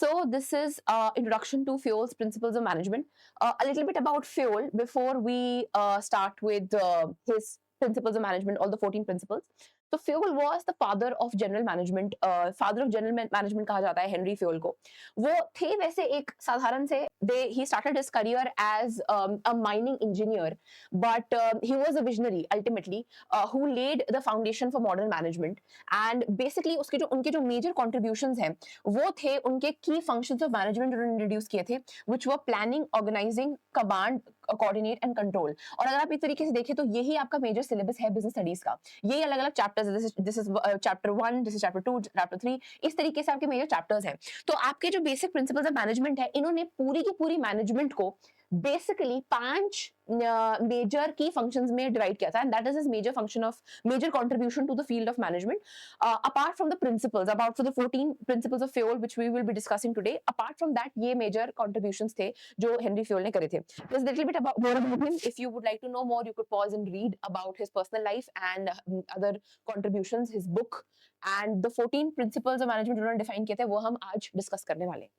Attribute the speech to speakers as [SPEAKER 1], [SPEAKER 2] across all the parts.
[SPEAKER 1] So this is introduction to Fayol's principles of management. A little bit about Fayol before we start with his principles of management, all the 14 principles. So Fayol was the father of general management. Father of general management कहा जाता है Henry Fayol को. वो थे वैसे एक साधारण से he started his career as a mining engineer, but he was a visionary ultimately who laid the foundation for modern management. And basically उनके जो major contributions हैं वो थे उनके की फंक्शंस ऑफ मैनेजमेंट उन्होंने इंट्रोड्यूस किए थे, which were planning, organising, command, coordinate and control. और अगर आप एक तरीके से देखें तो यही आपका मेजर सिलेबस है बिजनेस स्टडीज का. यही अलग अलग चैप्टर्स है. This is chapter 1, this is chapter 2, chapter 3, इस तरीके से आपके मेजर चैप्टर्स हैं. तो आपके जो बेसिक प्रिंसिपल्स ऑफ मैनेजमेंट है, इन्होंने पूरी की पूरी मैनेजमेंट को बेसिकली 5 मेजर की फंक्शंस में डिवाइड किया था, and that is his major contribution to the field of management. Apart from the principles, about for the 14 principles of Fayol which we will be discussing today, apart from that ये major contributions थे जो Henry Fayol ने करे थे. There's a little bit more about him. If you would like to know more, you could pause and read about his personal life and other contributions, his book, and the 14 principles of management उन्होंने define किए थे, वो हम आज discuss करने वाले हैं.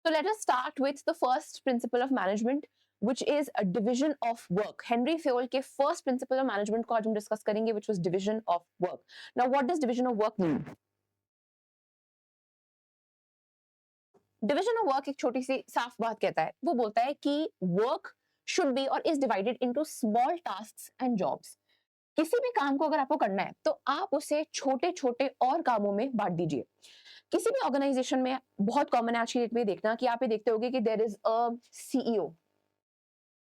[SPEAKER 1] So let us start with the first principle of management, which is a division of work. Henry Fayol के first principle of management को आज हम discuss करेंगे, which was division of work. Now, what does division of work mean? Division of work एक छोटी सी साफ बात कहता है. वो बोलता है कि work should be or is divided into small tasks and jobs. किसी भी काम को अगर आपको करना है तो आप उसे छोटे छोटे और कामों में बांट दीजिए. किसी भी ऑर्गेनाइजेशन में बहुत कॉमन है आज की डेट में देखना कि आप ये देखते होंगे कि there is a CEO,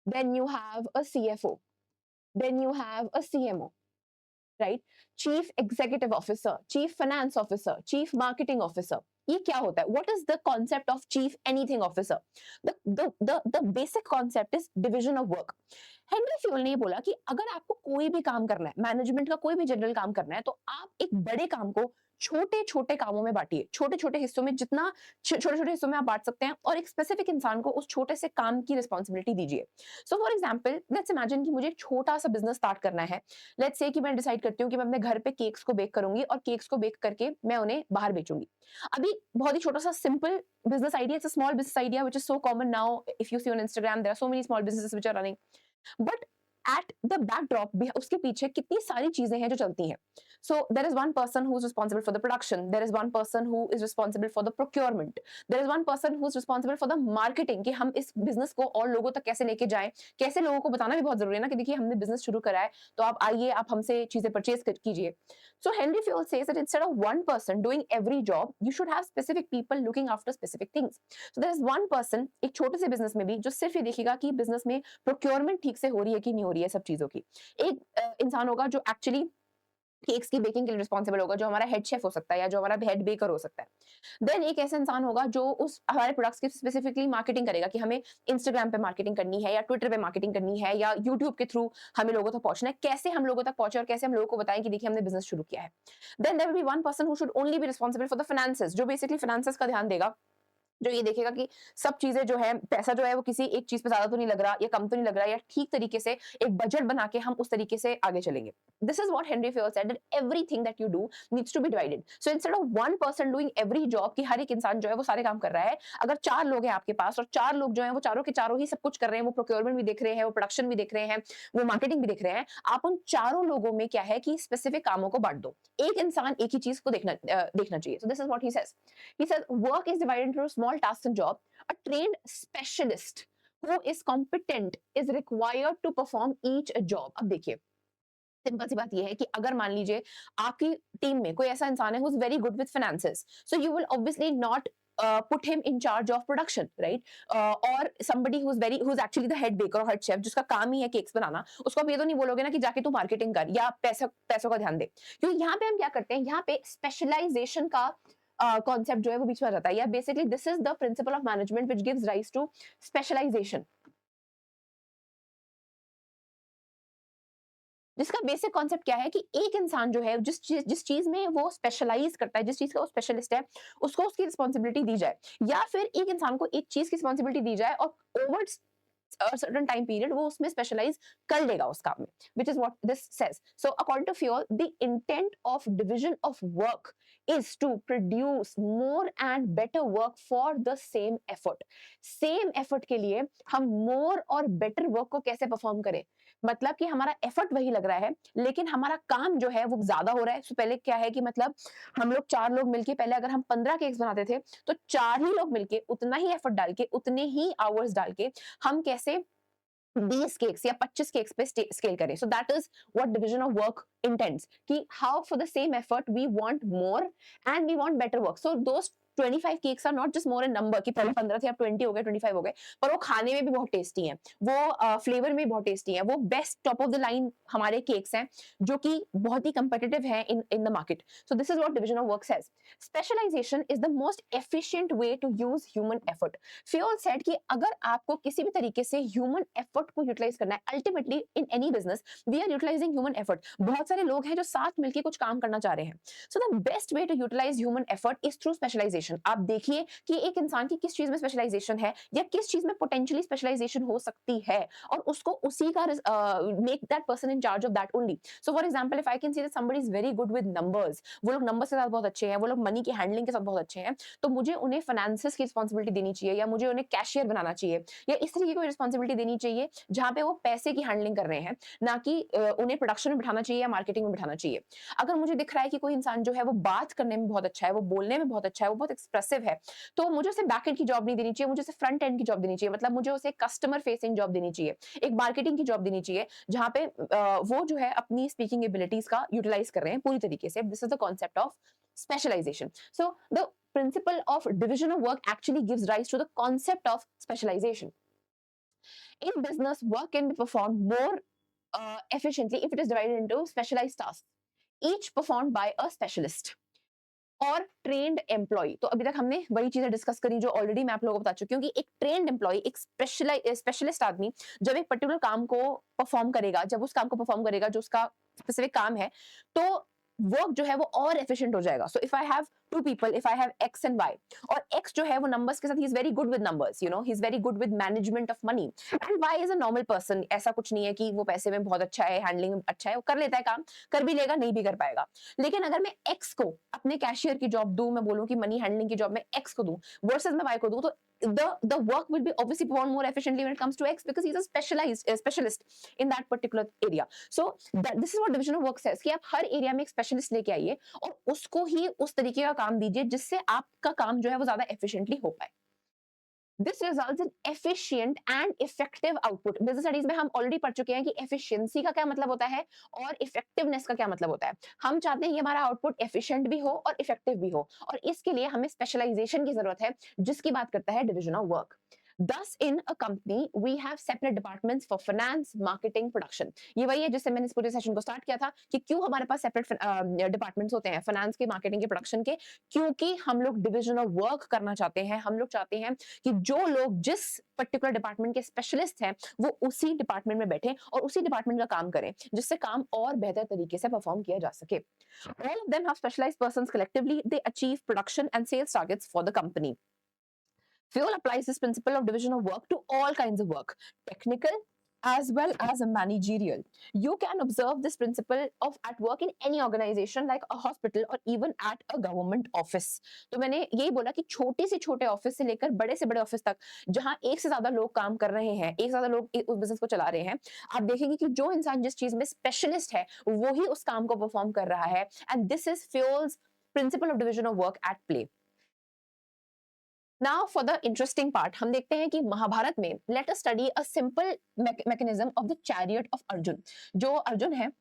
[SPEAKER 1] then you have a CFO, then you have a CMO, right? Chief executive officer, chief finance officer, chief marketing officer. ये क्या होता है? What is the concept of chief anything officer? The basic concept is division of work. Henry Fayol ने ये बोला कि अगर आपको कोई भी काम करना है, मैनेजमेंट का कोई भी जनरल काम करना है, तो आप एक बड़े काम को छोटे छोटे कामों में बांटिए, छोटे छोटे हिस्सों में, जितना छोटे छोटे हिस्सों में आप बांट सकते हैं, और एक स्पेसिफिक इंसान को उस छोटे से काम की रिस्पॉन्सिबिलिटी दीजिए. So for example, let's imagine कि मुझे एक छोटा सा बिजनेस स्टार्ट करना है. लेट्स से कि मैं डिसाइड करती हूँ कि मैं अपने घर पे केक्स को बेक करूंगी और केक्स को बेक करके मैं उन्हें बाहर बेचूंगी. अभी बहुत ही छोटा सा simple business idea. It's a small business idea which is so common now. If you see on Instagram, there are so many small businesses which are running. But at the backdrop, उसके पीछे कितनी सारी चीजें हैं जो चलती हैं. So there is one person who is responsible for the production. There is one person who is responsible for the procurement. There is one person who is responsible for the marketing, कि हम इस business को और लोगों तक कैसे लेके जाएं, कैसे लोगों को बताना भी बहुत जरूरी है ना कि देखिए हमने business शुरू करा है, तो आप आइए, आप हमसे चीजें purchase कीजिए. So Henry Fayol says that instead of one person doing every job, you should have specific people looking after specific things. So there is one person, एक छोटे से business में भी, जो सिर्फ ये देखेगा कि business में procurement ठीक से हो रही है कि नहीं हो रही है सब चीजों की. एक इंसान होगा जो एक्चुअली केक्स की बेकिंग के लिए रिस्पॉन्सिबल होगा, जो हमारा हेड शेफ हो सकता है या जो हमारा हेड बेकर हो सकता है. देन एक ऐसा इंसान होगा जो उस हमारे प्रोडक्ट्स की स्पेसिफिकली मार्केटिंग करेगा कि हमें इंस्टाग्राम पे मार्केटिंग करनी है या ट्विटर पे मार्केटिंग करनी है या यूट्यूब के थ्रू हमें लोगों तक पहुंचना है, कैसे हम लोगों तक पहुंचे और कैसे हम लोगों को बताएं कि देखिए हमने बिजनेस शुरू किया है. Then there will be one person who should only be responsible for the finances, जो बेसिकली फाइनेंसेस का ध्यान देगा, जो ये देखेगा कि सब चीजें जो है, पैसा जो है वो किसी एक चीज पे ज्यादा तो नहीं लग रहा या कम तो नहीं लग रहा, या ठीक तरीके से एक बजट बना के हम उस तरीके से आगे चलेंगे. This is what Henry Fayol said, that everything that you do needs to be divided. So instead of one person doing every job, कि हर एक इंसान जो है वो सारे काम कर रहा है, अगर 4 लोग हैं आपके पास और 4 लोग जो है वो चारों के चारों ही सब कुछ कर रहे हैं, वो प्रोक्योरमेंट भी देख रहे हैं, वो प्रोडक्शन भी देख रहे हैं, वो मार्केटिंग भी देख रहे हैं, आप उन चारों लोगों में क्या है कि स्पेसिफिक कामों को बांट दो. एक इंसान एक ही चीज को देखना चाहिए. सो this is what he says. He says work is divided into small tasks and job. A trained specialist who is competent is required to perform each job. अब देखिए, सिंपल सी बात यह है कि अगर मान लीजिए आपकी टीम में कोई ऐसा इंसान है who is very good with finances, so you will obviously not put him in charge of production, right? Or somebody who's actually the head baker or head chef, जिसका काम ही है केक्स बनाना, उसको आप ये तो नहीं बोलोगे ना कि जाके तू मार्केटिंग कर या पैसों का ध्यान दे. क्योंकि यहाँ पे हम क्या करते हैं, यहाँ पे स्पेशलाइजेशन का कॉन्सेप्ट जो है वो बीच में आ जाता है. या basically this is the principle of management which gives rise to specialisation, जिसका बेसिक कॉन्सेप्ट क्या है कि एक इंसान जो है जिस चीज में वो स्पेशलाइज करता है, जिस चीज का वो स्पेशलिस्ट है, उसको उसकी रिस्पॉन्सिबिलिटी दी जाए, या फिर एक इंसान को एक चीज की रिस्पॉन्सिबिलिटी दी जाए और ओवर certain time period वो उसमें specialize कर लेगा उस काम में, which is what this says. So according to Fuel, the intent of division of work is to produce more and better work for the same effort. Same effort के लिए हम more और better work को कैसे perform करें, मतलब कि हमारा effort वही लग रहा है लेकिन हमारा काम जो है वो ज्यादा हो रहा है. So पहले क्या है कि मतलब हम लोग 4 लोग मिलके, पहले अगर हम 15 केक्स बनाते थे तो 4 ही लोग मिलके उतना ही एफर्ट डाल के, उतने ही आवर्स डाल के हम कैसे 20 केक्स या 25 केक्स पे स्केल करें. So that is what division of work intends, कि how for the same effort we want more and we want better work. So those 25 cakes are not just more in number कि पहले 15 थे अब 20 हो गए, 25 हो गए, पर वो खाने में भी बहुत टेस्टी हैं, वो फ्लेवर में भी बहुत टेस्टी हैं, वो best top of the line हमारे केक्स हैं जो कि बहुत ही कंपेटिटिव हैं in the market. So this is what division of work says. Specialisation is the most efficient way to use human effort. Fayol said कि अगर आपको किसी भी तरीके से ह्यूमन एफर्ट को यूटिलाइज करना है, ultimately in any business we are utilising human effort. बहुत सारे लोग हैं जो साथ मिलकर कुछ काम करना चाह रहे हैं. So the best way to utilise human effort is through specialisation. आप देखिए कि एक इंसान की किस चीज में स्पेशलाइजेशन है या किस चीज में पोटेंशियली स्पेशलाइजेशन हो सकती है और उसको उसी का make that person in charge of that only. So for example if I can see that somebody is very good with numbers, वो लोग नंबर्स के साथ बहुत अच्छे हैं, वो लोग मनी की हैंडलिंग के साथ बहुत अच्छे हैं, तो मुझे उन्हें फाइनेंसेस की रिस्पांसिबिलिटी देनी चाहिए या मुझे उन्हें कैशियर बनाना चाहिए या इस तरीके की रिस्पांसिबिलिटी देनी चाहिए जहां पे वो पैसे की हैंडलिंग कर रहे हैं, ना कि उन्हें प्रोडक्शन में बिठाना चाहिए या मार्केटिंग में बिठाना चाहिए. अगर मुझे दिख रहा है कि कोई इंसान जो है वो बात करने में बहुत अच्छा है, वो बोलने में बहुत अच्छा है, वो बहुत एक्सप्रेसिव है, तो मुझे उसे बैक एंड की जॉब नहीं देनी चाहिए, मुझे उसे फ्रंट एंड की जॉब देनी चाहिए, मतलब मुझे उसे कस्टमर फेसिंग जॉब देनी चाहिए, एक मार्केटिंग की जॉब देनी चाहिए जहां पे वो जो है अपनी स्पीकिंग एबिलिटीज का यूटिलाइज कर रहे हैं पूरी तरीके से. This is the concept of specialisation. So the principle of division of work actually gives rise to the concept of specialization. In business, work can be performed more efficiently if it is divided into specialized tasks, each performed by a specialist और trend employ. तो अभी तक हमने वही चीजें discuss करी जो already मैं आप लोगों को बता चुकी हूँ कि एक ट्रेंड एम्प्लॉय, एक स्पेशलिस्ट आदमी जब एक पर्टिकुलर काम को परफॉर्म करेगा, जब उस काम को परफॉर्म करेगा जो उसका स्पेसिफिक काम है, तो वर्क जो है वो और एफिशिएंट हो जाएगा. So if I have two people, if I have X and Y, और एक्स जो है वो नंबर्स के साथ ही is very good with numbers, you know, he is very good with management of money, and Y is a normal person. ऐसा कुछ नहीं है कि वो पैसे में बहुत अच्छा है, हैंडलिंग में अच्छा है, वो कर लेता है काम, कर भी लेगा, नहीं भी कर पाएगा. लेकिन अगर मैं एक्स को अपने कैशियर की जॉब दूं, मैं बोलूं कि मनी हैंडलिंग की जॉब मैं एक्स को दूं वर्सेस मैं वाई को दूं, तो the work will be obviously performed more efficiently when it comes to X because he's a specialist in that particular area. So this is what division of work says कि आप हर area में एक specialist लेके आइए और उसको ही उस तरीके का काम दीजिए जिससे आपका काम जो है वो ज्यादा एफिशिएंटली हो पाए. This results in efficient and effective output. Business studies में हम ऑलरेडी पढ़ चुके हैं कि एफिशिएंसी का क्या मतलब होता है और इफेक्टिवनेस का क्या मतलब होता है. हम चाहते हैं कि हमारा आउटपुट एफिशिएंट भी हो और इफेक्टिव भी हो, और इसके लिए हमें स्पेशलाइजेशन की जरूरत है जिसकी बात करता है division of work. Thus, in a company, we have separate departments for finance, marketing, production. ये वही है जिससे मैंने इस पूरे सेशन को स्टार्ट किया था कि क्यों हमारे पास सेपरेट डिपार्टमेंट्स होते हैं, फाइनेंस के, मार्केटिंग के, प्रोडक्शन के, क्योंकि हम लोग डिवीजन ऑफ वर्क करना चाहते हैं. हम लोग चाहते हैं कि जो लोग जिस पर्टिकुलर डिपार्टमेंट के स्पेशलिस्ट हैं वो उसी डिपार्टमेंट में बैठे और उसी डिपार्टमेंट का काम करें जिससे काम और बेहतर तरीके से परफॉर्म किया जा सके. All of them have specialized persons. Collectively, they achieve production and sales targets for the company. Fuel applies this principle of division of work to all kinds of work, technical as well as managerial. You can observe this principle of at work in any organization like a hospital or even at a government office. तो मैंने यही बोला कि छोटे से छोटे office से लेकर बड़े से बड़े ऑफिस तक जहां एक से ज्यादा लोग काम कर रहे हैं, एक से ज्यादा लोग उस बिजनेस को चला रहे हैं, आप देखेंगे कि जो इंसान जिस चीज में स्पेशलिस्ट है वो ही उस काम को परफॉर्म कर रहा है. And this is fuels principle of division of work at play. Now for the interesting part, हम देखते हैं कि महाभारत में let us study a simple mechanism of the chariot of Arjun. जो अर्जुन है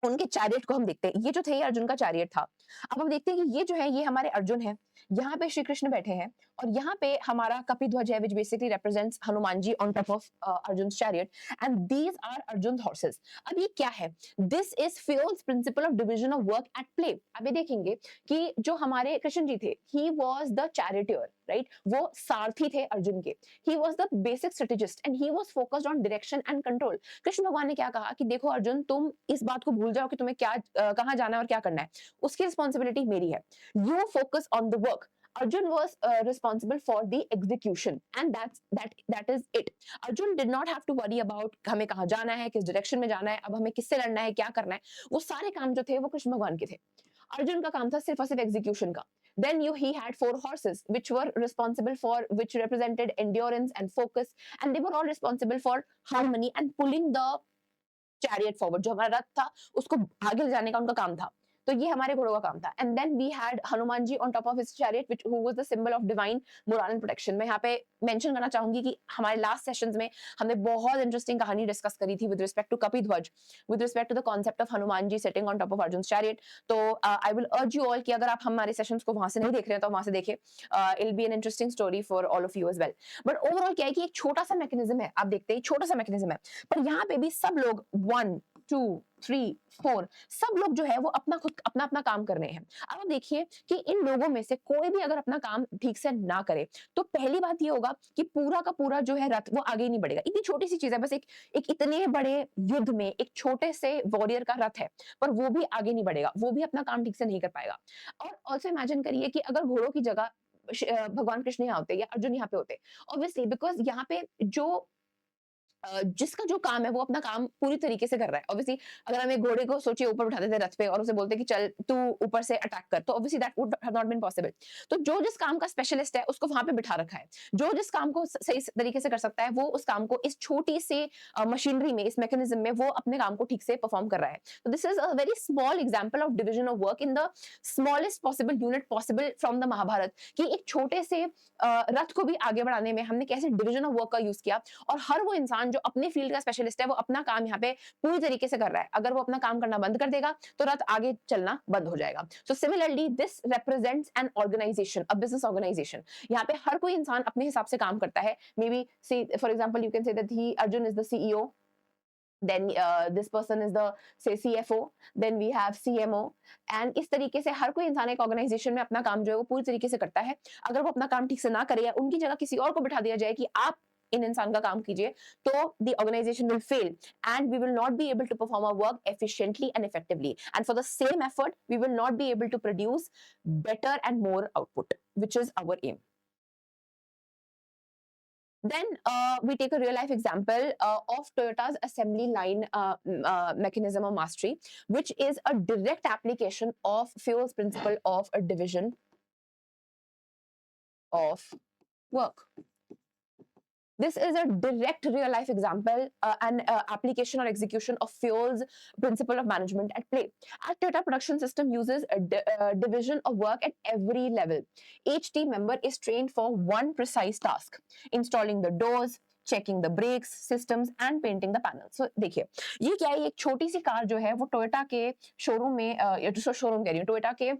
[SPEAKER 1] उनके चैरियट को हम देखते हैं. ये जो थे अर्जुन का चैरियट था. अब हम देखते हैं कि ये जो है ये हमारे अर्जुन है, यहाँ पे श्री कृष्ण बैठे हैं और यहाँ पे हमारा कपिध्वज है which basically represents Hanuman ji on top of Arjun's chariot, and these are Arjun's horses. अब ये क्या है? This is Fuel's principle of division of work at play. अब ये देखेंगे कि जो हमारे कृष्ण जी थे, he was the charioteer, right? वो सारथी थे अर्जुन के. He was the basic strategist and he was focused on direction and control. Krishna भगवान ने क्या कहा कि देखो अर्जुन, तुम इस बात को भूल जाओ कि तुम्हें क्या कहाँ जाना है और क्या करना है, उसकी रिस्पॉन्सिबिलिटी मेरी है. You focus on the work. Arjun was responsible for the execution, and that is it. Arjun did not have to worry about हमें कहाँ जाना है, किस डायरेक्शन में जाना है, अब हमें किससे लड़ना है, क्या करना है. वो सारे काम जो थे वो कृष्ण भगवान के थे. अर्जुन का काम था सिर्फ और सिर्फ एग्जीक्यूशन का. Then he had 4 horses which were responsible for, which represented endurance and focus, and they were all responsible for harmony and pulling the chariot forward. जो हमारा रथ था उसको आगे ले जाने का उनका काम था. तो ये हमारे घोड़ों का काम था. And then we had Hanuman ji on top of his chariot which who was the symbol of divine moral and protection. मैं यहाँ पे मेंशन करना चाहूंगी कि हमारे लास्ट सेशंस में हमने बहुत इंटरेस्टिंग कहानी डिस्कस करी थी with respect to Kapidhwaj, with respect to the concept of Hanuman ji sitting on top of Arjun chariot. तो I will urge you all कि अगर आप हमारे सेशंस को वहां से नहीं देख रहे हैं तो वहां से देखें. It will be an interesting story for all of you as well. But overall क्या है कि एक छोटा सा मैकेनिज्म है, आप देखते हैं छोटा सा मैकेनिज्म है, पर यहाँ पे भी सब लोग 1 2 3 4 सब लोग जो है वो अपना खुद अपना अपना काम कर रहे हैं. अब आप देखिए कि इन लोगों में से कोई भी अगर अपना काम ठीक से ना करे तो पहली बात ये होगा कि पूरा का पूरा जो है रथ वो आगे नहीं बढ़ेगा. इतनी छोटी सी चीज है, बस एक इतने बड़े युद्ध में एक छोटे से वॉरियर का रथ है, पर वो भी आगे नहीं बढ़ेगा, वो भी अपना काम ठीक से नहीं कर पाएगा. और ऑल्सो इमेजिन करिए कि अगर घोड़ों की जगह भगवान कृष्ण यहाँ होते या अर्जुन यहाँ पे होते, ऑब्वियसली बिकॉज यहाँ पे जो जिसका जो काम है वो अपना काम पूरी तरीके से कर रहा है. ऑब्वियसली अगर हम एक घोड़े को सोचिए ऊपर उठाते थे रथ पे और उसे बोलते कि चल तू ऊपर से अटैक कर, तो obviously that would have not been possible. तो जो जिस काम का स्पेशलिस्ट है उसको वहां पे बिठा रखा है. जो जिस काम को सही तरीके से कर सकता है वो उस काम को इस छोटी सी मशीनरी में, इस मैकेनिज्म में वो अपने काम को ठीक से परफॉर्म कर रहा है. तो this is a very small example of division of work in the smallest possible unit possible from the Mahabharat, कि एक छोटे से रथ को भी आगे बढ़ाने में हमने कैसे डिविजन ऑफ वर्क का यूज किया. और हर वो इंसान जो अपने फील्ड का स्पेशलिस्ट है वो अपना काम यहाँ पे पूरी तरीके से कर रहा है. अगर वो अपना काम करना बंद कर देगा तो रथ आगे चलना बंद हो जाएगा. So similarly this represents an organisation, a business organisation. यहाँ पे हर कोई इंसान अपने हिसाब से काम करता है. Maybe see for example you can say that he Arjun is the CEO, then this person is the say CFO, then we have CMO. and इस तरीके से हर कोई इंसान एक ऑर्गेनाइजेशन में अपना काम जो है वो पूरी तरीके से करता है. अगर वो अपना काम ठीक से ना करे या उनकी जगह किसी और को बिठा दिया जाए कि आप इन इंसान का काम कीजिए, तो the organization will fail and we will not be able to perform our work efficiently and effectively, and for the same effort we will not be able to produce better and more output, which is our aim. Then we take a real life example of Toyota's assembly line mechanism of mastery, which is a direct application of Fio's principle of a division of work. This is a direct real life example and application or execution of Fio's principle of management at play. Our Toyota production system uses a division of work at every level. Each team member is trained for one precise task: installing the doors, checking the brakes systems and painting the panels. So देखिए ये क्या है, एक छोटी सी car जो है वो Toyota के शोरूम में, शोरूम कह रही हूँ, टोयोटा के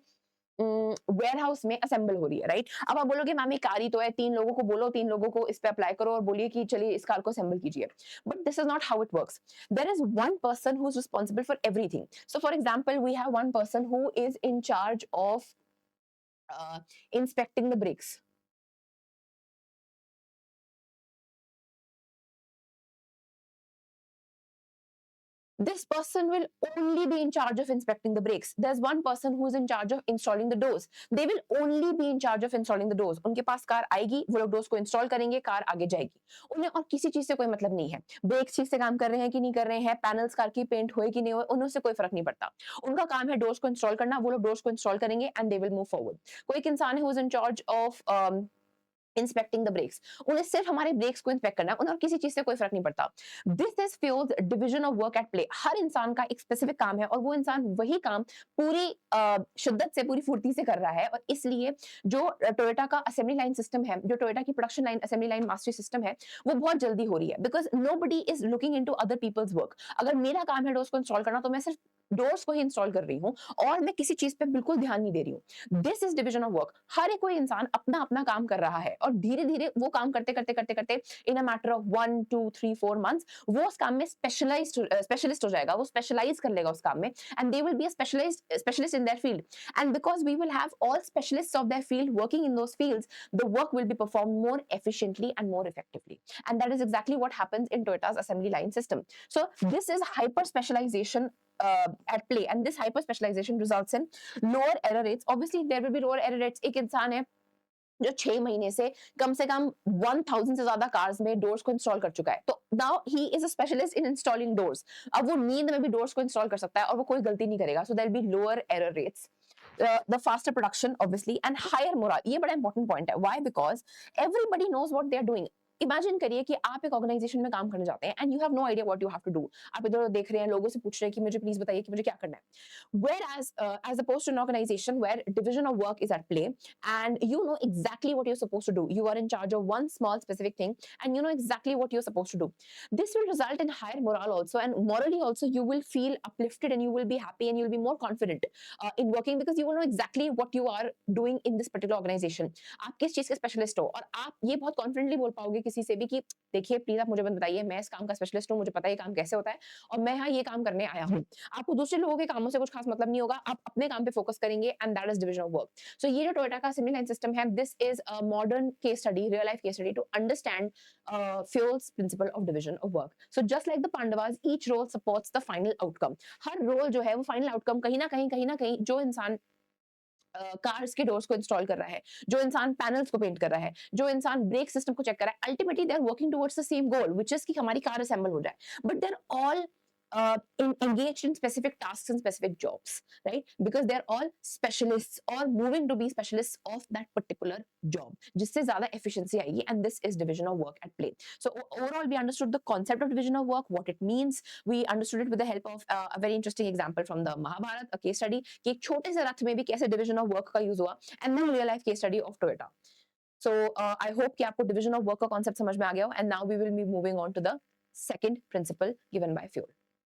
[SPEAKER 1] वेयर हाउस में असेंबल हो रही है. राइट. अब आप बोलोगे मैम ये कार ही तो है, 3 लोगों को बोलो, 3 लोगों को इस पे अप्लाई करो और बोलिए कि चलिए इस कार को असेंबल कीजिए. But this is not how it works. There is one person who is responsible for everything. So for example we have one person who is in charge of inspecting the brakes. This person will only be in charge of inspecting the brakes. There's one person who's in charge of installing the doors. They will only be in charge of installing the doors. उनके पास car आएगी, वो लोग doors को install करेंगे, car आगे जाएगी. उन्हें और किसी चीज से कोई मतलब नहीं है. ब्रेक्स ठीक से काम कर रहे हैं कि नहीं कर रहे हैं, पैनल्स कार की पेंट हुए कि नहीं हुए, उन्हें उससे कोई फर्क नहीं पड़ता. उनका काम है डोर्स को इंस्टॉल करना. वो लोग डोर्स को इंस्टॉल करेंगे and they will move forward. कोई एक इंसान है who is in charge of inspecting the brakes. उन्हें सिर्फ हमारे ब्रेक्स को इंस्पेक्ट करना है, उन्हें और किसी चीज से कोई फर्क नहीं पड़ता. This is Fayol's division of work at play. हर इंसान का एक स्पेसिफिक काम है और वो इंसान वही काम पूरी शिद्दत से, पूरी फुर्ती से कर रहा है. और इसलिए जो टोयोटा का असेंबली लाइन सिस्टम है, जो टोयोटा की production line assembly line mastery system है, वो बहुत जल्दी हो रही है. Because nobody is looking into other people's work. अगर मेरा काम है डोर्स को इंस्टॉल करना तो मैं सिर्फ डोर्स को ही इंस्टॉल कर रही हूँ और मैं किसी चीज पे बिल्कुल ध्यान नहीं दे रही हूँ. This is division of work. हर एक कोई इंसान अपना अपना काम कर रहा है और धीरे धीरे वो काम करते करते करते करते इन अ मैटर ऑफ 1 2 3 4 मंथ्स वो उस काम में स्पेशलिस्ट हो जाएगा. वो स्पेशलाइज कर लेगा उस काम में and they will be a specialist in their field. And because we will have all specialists of their field working in those fields, the work will be perform more efficiently and more effectively. And that is exactly what happens in Toyota's assembly line system. So this is hyper specialization at play, and this hyper specialization results in lower error rates. Obviously there will be lower error rates. एक इंसान है जो 6 महीने से कम 1000 से ज्यादा cars में doors को इंस्टॉल कर चुका है। तो now he is a specialist in installing doors. अब वो नींद में भी डोर्स को इंस्टॉल कर सकता है और वो कोई गलती नहीं करेगा। So there will be lower error rates, the faster production obviously, and higher morale. ये बड़ा इंपॉर्टेंट पॉइंट है। Why? Because everybody knows what they are doing. Imagine करिए कि आप एक ऑर्गेनाइजेशन में काम करने जाते हैं and you have no idea what you have to do. आप इधर उधर देख रहे हैं, लोगों से पूछ रहे हैं कि मुझे प्लीज बताइए कि मुझे क्या करना है। Whereas opposed to an organization where division of work is at play and you know exactly what you're supposed to do, you are in charge of one small specific thing and you know exactly what you're supposed to do. This will result in higher morale also, and morally also you will feel uplifted and you will be happy and you'll be more confident in working because you will know exactly what you are doing in this particular organization. आप किस चीज के specialist हो और आप ये बहुत confidently बोल पाओगे किसी से भी कि देखिए प्लीज आप मुझे मत बताइए, मैं इस काम का स्पेशलिस्ट हूँ, मुझे पता है ये काम कैसे होता है और मैं यहाँ ये काम करने आया हूँ। आपको दूसरे लोगों के कामों से कुछ खास मतलब नहीं होगा, आप अपने काम पे फोकस करेंगे and that is division of work. So ये जो टोयोटा का सिग्नल लाइन सिस्टम है, this is a modern case study, real life case study to understand Fuel's principle of division of work. So just like the Pandavas, each role supports the final outcome. हर role जो है वो final outcome कहीं ना कहीं जो इंसान cars के डोर्स को इंस्टॉल कर रहा है, जो इंसान पैनल्स को पेंट कर रहा है, जो इंसान ब्रेक सिस्टम को चेक कर रहा है, ultimately they are working towards the same goal which is कि हमारी कार असेंबल हो जाए। But they are all engaged in specific tasks and specific jobs, right? Because they're all specialists or moving to be specialists of that particular job, जिससे ज्यादा efficiency आएगी, and this is division of work at play. So overall we understood the concept of division of work, what it means. We understood it with the help of a very interesting example from the Mahabharata, a case study कि एक छोटे से रथ में भी कैसे division of work का use हुआ, and then real life case study of Toyota. So I hope कि आपको division of work का concept समझ में आ गया हो, and now we will be moving on to the second principle given by Fuel.